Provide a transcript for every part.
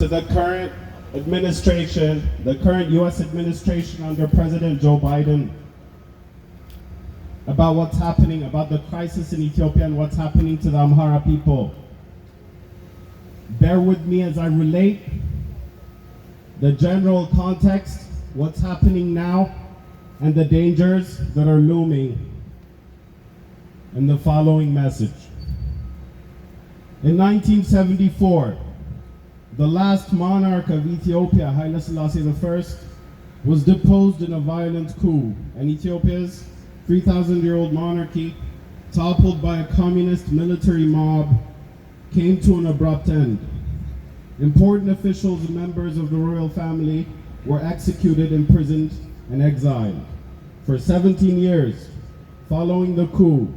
To the current administration, the current U.S. administration under President Joe Biden, about what's happening, about the crisis in Ethiopia and what's happening to the Amhara people. Bear with me as I relate the general context, what's happening now, and the dangers that are looming in the following message. In 1974, the last monarch of Ethiopia, Haile Selassie I, was deposed in a violent coup, and Ethiopia's 3,000-year-old monarchy, toppled by a communist military mob, came to an abrupt end. Important officials and members of the royal family were executed, imprisoned, and exiled. For 17 years, following the coup,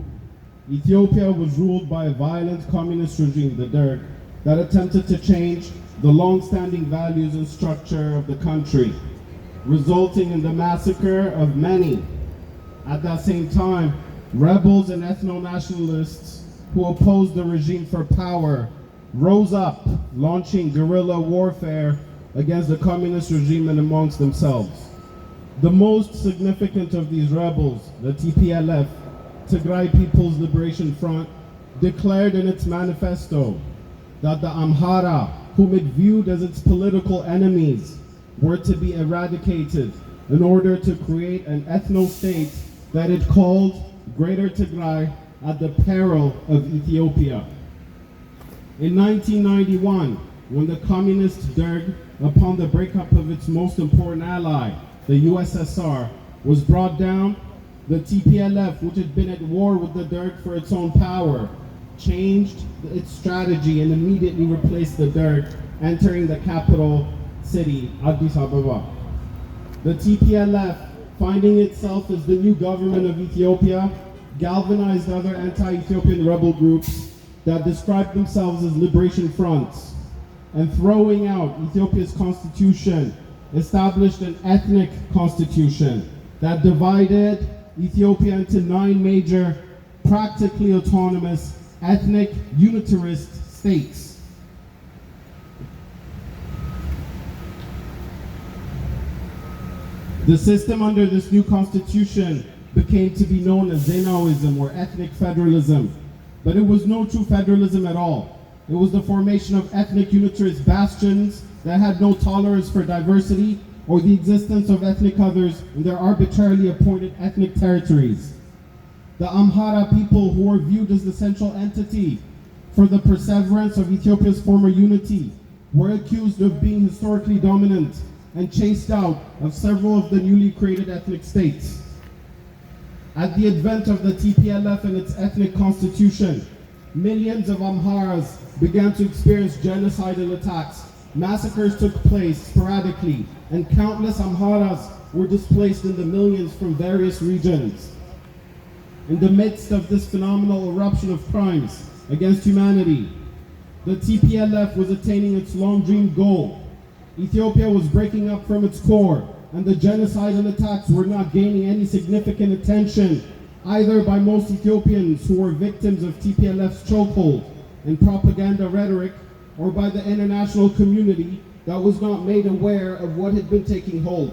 Ethiopia was ruled by a violent communist regime, the Derg, that attempted to change the long-standing values and structure of the country, resulting in the massacre of many. At that same time, rebels and ethno-nationalists who opposed the regime for power rose up, launching guerrilla warfare against the communist regime and amongst themselves. The most significant of these rebels, the TPLF, Tigray People's Liberation Front, declared in its manifesto that the Amhara, whom it viewed as its political enemies, were to be eradicated in order to create an ethno-state that it called Greater Tigray at the peril of Ethiopia. In 1991, when the communist Derg, upon the breakup of its most important ally, the USSR, was brought down, the TPLF, which had been at war with the Derg for its own power, changed its strategy and immediately replaced the Derg, entering the capital city, Addis Ababa. The TPLF, finding itself as the new government of Ethiopia, galvanized other anti-Ethiopian rebel groups that described themselves as liberation fronts, and throwing out Ethiopia's constitution, established an ethnic constitution that divided Ethiopia into 9 major, practically autonomous, ethnic unitarist states. The system under this new constitution became to be known as Zehabesha, or ethnic federalism, but it was no true federalism at all. It was the formation of ethnic unitarist bastions that had no tolerance for diversity or the existence of ethnic others in their arbitrarily appointed ethnic territories. The Amhara people, who were viewed as the central entity for the perseverance of Ethiopia's former unity, were accused of being historically dominant and chased out of several of the newly created ethnic states. At the advent of the TPLF and its ethnic constitution, millions of Amharas began to experience genocidal attacks. Massacres took place sporadically, and countless Amharas were displaced in the millions from various regions. In the midst of this phenomenal eruption of crimes against humanity, the TPLF was attaining its long-dreamed goal. Ethiopia was breaking up from its core, and the genocidal attacks were not gaining any significant attention, either by most Ethiopians who were victims of TPLF's chokehold and propaganda rhetoric, or by the international community that was not made aware of what had been taking hold.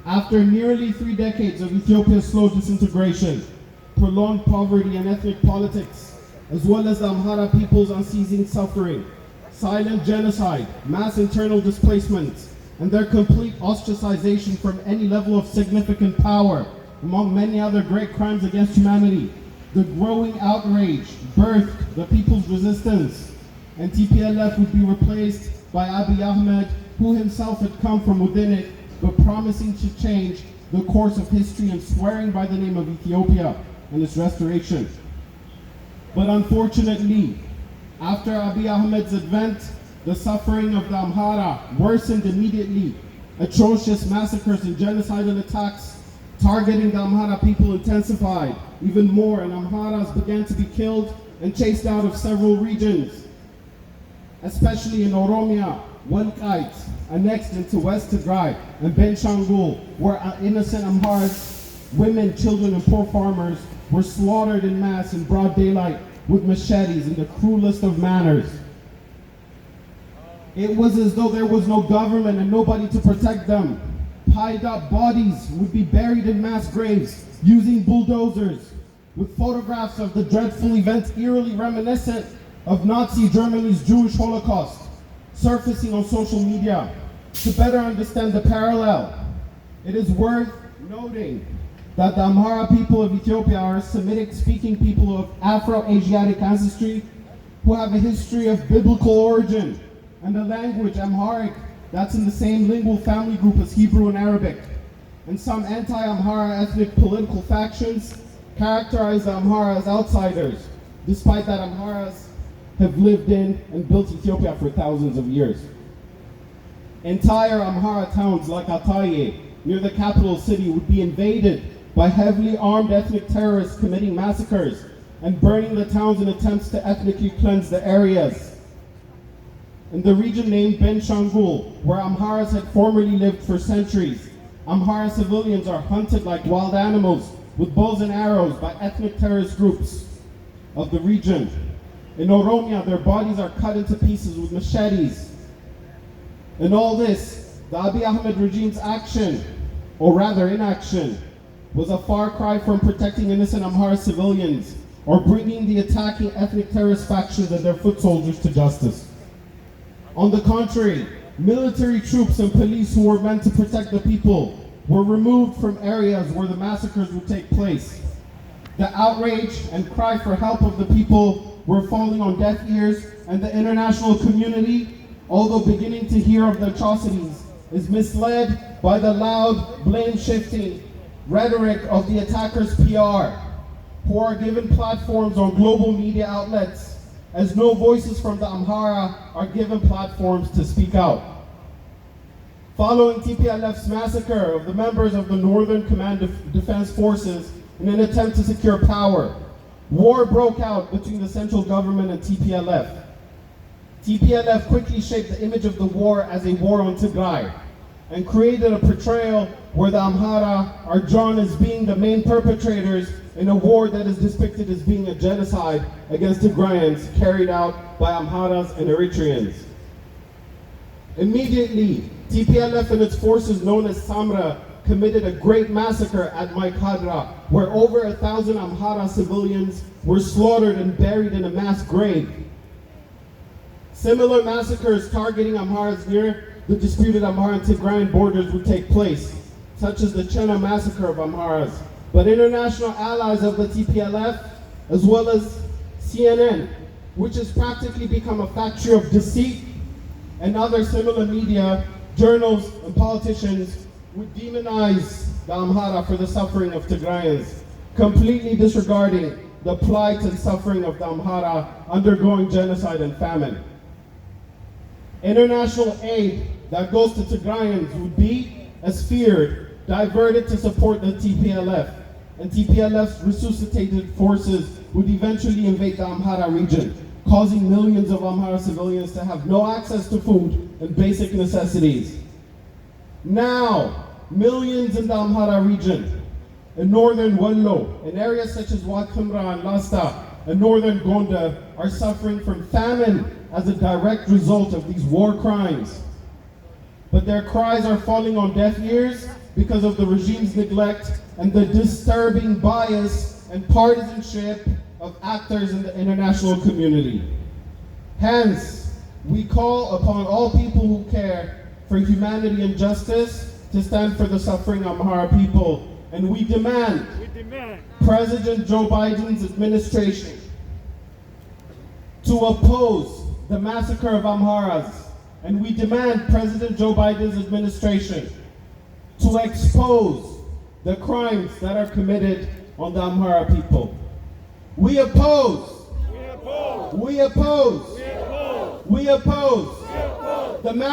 After nearly 3 decades of Ethiopia's slow disintegration, prolonged poverty and ethnic politics, as well as the Amhara people's unceasing suffering, silent genocide, mass internal displacement, and their complete ostracization from any level of significant power, among many other great crimes against humanity, the growing outrage birthed the people's resistance, and TPLF would be replaced by Abiy Ahmed, who himself had come from within it, but promising to change the course of history and swearing by the name of Ethiopia and its restoration. But unfortunately, after Abiy Ahmed's advent, the suffering of the Amhara worsened immediately. Atrocious massacres and genocidal attacks targeting the Amhara people intensified even more, and Amharas began to be killed and chased out of several regions, especially in Oromia, Walqait, annexed into West Tigray, and Benshangul, where innocent Amharas, women, children, and poor farmers were slaughtered in mass in broad daylight with machetes in the cruelest of manners. It was as though there was no government and nobody to protect them. Piled up bodies would be buried in mass graves using bulldozers, with photographs of the dreadful events eerily reminiscent of Nazi Germany's Jewish Holocaust surfacing on social media. To better understand the parallel, it is worth noting that the Amhara people of Ethiopia are a Semitic-speaking people of Afro-Asiatic ancestry who have a history of biblical origin and a language, Amharic, that's in the same lingual family group as Hebrew and Arabic. And some anti-Amhara ethnic political factions characterize the Amhara as outsiders, despite that Amharas have lived in and built Ethiopia for thousands of years. Entire Amhara towns like Ataye, near the capital city, would be invaded by heavily armed ethnic terrorists committing massacres and burning the towns in attempts to ethnically cleanse the areas. In the region named Benshangul, where Amharas had formerly lived for centuries, Amhara civilians are hunted like wild animals with bows and arrows by ethnic terrorist groups of the region. In Oromia, their bodies are cut into pieces with machetes. In all this, the Abiy Ahmed regime's action, or rather inaction, was a far cry from protecting innocent Amhara civilians or bringing the attacking ethnic terrorist factions and their foot soldiers to justice. On the contrary, military troops and police who were meant to protect the people were removed from areas where the massacres would take place. The outrage and cry for help of the people were falling on deaf ears, and the international community, although beginning to hear of the atrocities, is misled by the loud, blame-shifting rhetoric of the attackers' PR, who are given platforms on global media outlets, as no voices from the Amhara are given platforms to speak out. Following TPLF's massacre of the members of the Northern Command Defense Forces in an attempt to secure power, war broke out between the central government and TPLF. TPLF quickly shaped the image of the war as a war on Tigray and created a portrayal where the Amhara are drawn as being the main perpetrators in a war that is depicted as being a genocide against Tigrayans carried out by Amharas and Eritreans. Immediately, TPLF and its forces known as Samra committed a great massacre at Maikadra, where over 1,000 Amhara civilians were slaughtered and buried in a mass grave. Similar massacres targeting Amharas near the disputed Amhara and Tigrayan borders would take place, such as the Chena massacre of Amharas. But international allies of the TPLF, as well as CNN, which has practically become a factory of deceit, and other similar media, journals, and politicians would demonize the Amhara for the suffering of Tigrayans, completely disregarding the plight and suffering of the Amhara undergoing genocide and famine. International aid that goes to Tigrayans would be, as feared, diverted to support the TPLF, and TPLF's resuscitated forces would eventually invade the Amhara region, causing millions of Amhara civilians to have no access to food and basic necessities. Now, millions in the Amhara region, in northern Wallo, in areas such as Wad Khimra and Lasta, and northern Gonda, are suffering from famine as a direct result of these war crimes. But their cries are falling on deaf ears because of the regime's neglect and the disturbing bias and partisanship of actors in the international community. Hence, we call upon all people who care for humanity and justice to stand for the suffering Amhara people, and we demand President Joe Biden's administration to oppose the massacre of Amharas, and we demand President Joe Biden's administration to expose the crimes that are committed on the Amhara people. We oppose. We oppose. We oppose. We oppose. We oppose. The